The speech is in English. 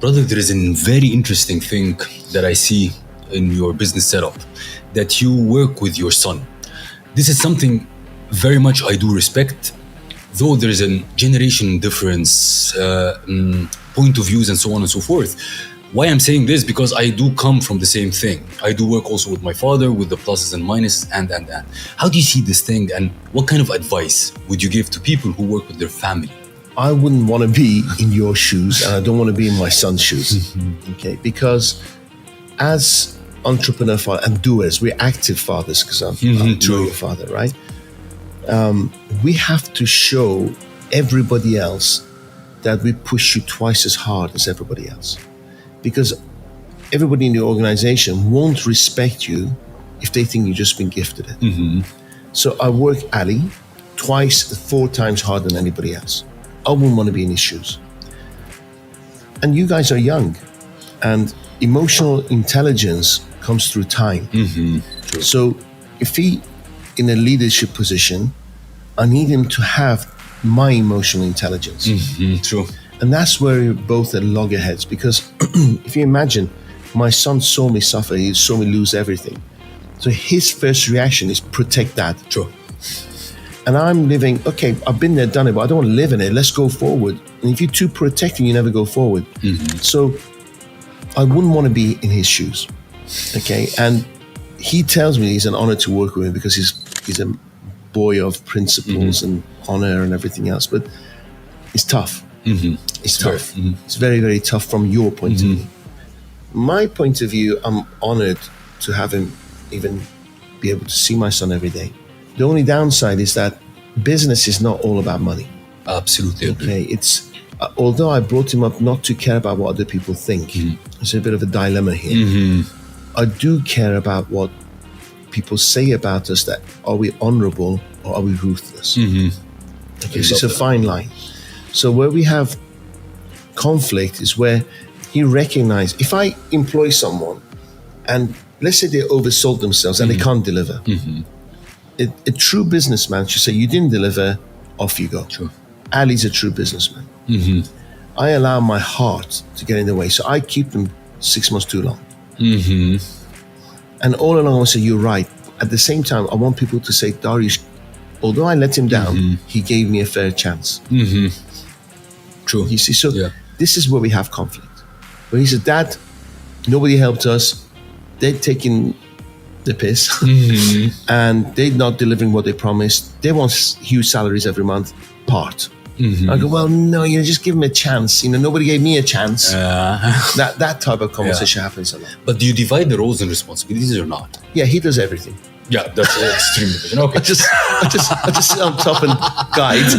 Brother, there is a very interesting thing that I see in your business setup, that you work with your son. This is something very much I do respect, though there is a generation difference, point of views and so on and so forth. Why I'm saying this, because I do come from the same thing. I do work also with my father, with the pluses and minuses, and. How do you see this thing, and what kind of advice would you give to people who work with their family? I wouldn't want to be in your shoes, and I don't want to be in my son's shoes, okay? Because as entrepreneur father and doers, we're active fathers, because I'm your father, right? We have to show everybody else that we push you twice as hard as everybody else. Because everybody in the organization won't respect you if they think you've just been gifted it. So I work Ali twice, 4 times harder than anybody else. I wouldn't want to be in his shoes. And you guys are young, and emotional intelligence comes through time. So if he in a leadership position, I need him to have my emotional intelligence. True. And that's where we're both at loggerheads, because if you imagine, my son saw me suffer, he saw me lose everything. So his first reaction is protect that. True. And I'm living, okay, I've been there, done it, but I don't want to live in it. Let's go forward. And if you're too protecting, you never go forward. So I wouldn't want to be in his shoes. Okay. And he tells me it's an honor to work with him, because he's a boy of principles and honor and everything else. But it's tough. It's tough. It's very, very tough from your point of view. My point of view, I'm honored to have him even be able to see my son every day. The only downside is that business is not all about money. Absolutely. Okay, it's although I brought him up not to care about what other people think. There's a bit of a dilemma here. I do care about what people say about us. That are we honorable or are we ruthless? Okay, so it's a fine line. So where we have conflict is where he recognizes, if I employ someone and let's say they oversold themselves and they can't deliver, a true businessman should say, you didn't deliver, off you go. True. Ali's a true businessman. I allow my heart to get in the way, so I keep them 6 months too long. And all along I say, you're right. At the same time, I want people to say, Dariush, although I let him down, he gave me a fair chance. True. You see, so this is where we have conflict. Where he said, Dad, nobody helped us. They're taking the piss and they're not delivering what they promised. They want huge salaries every month. Part. I go, well, no, just give them a chance. Nobody gave me a chance. That type of conversation happens a lot. But do you divide the roles and responsibilities or not? Yeah, he does everything. Yeah, that's extremely different. Okay. I just sit on top and guide.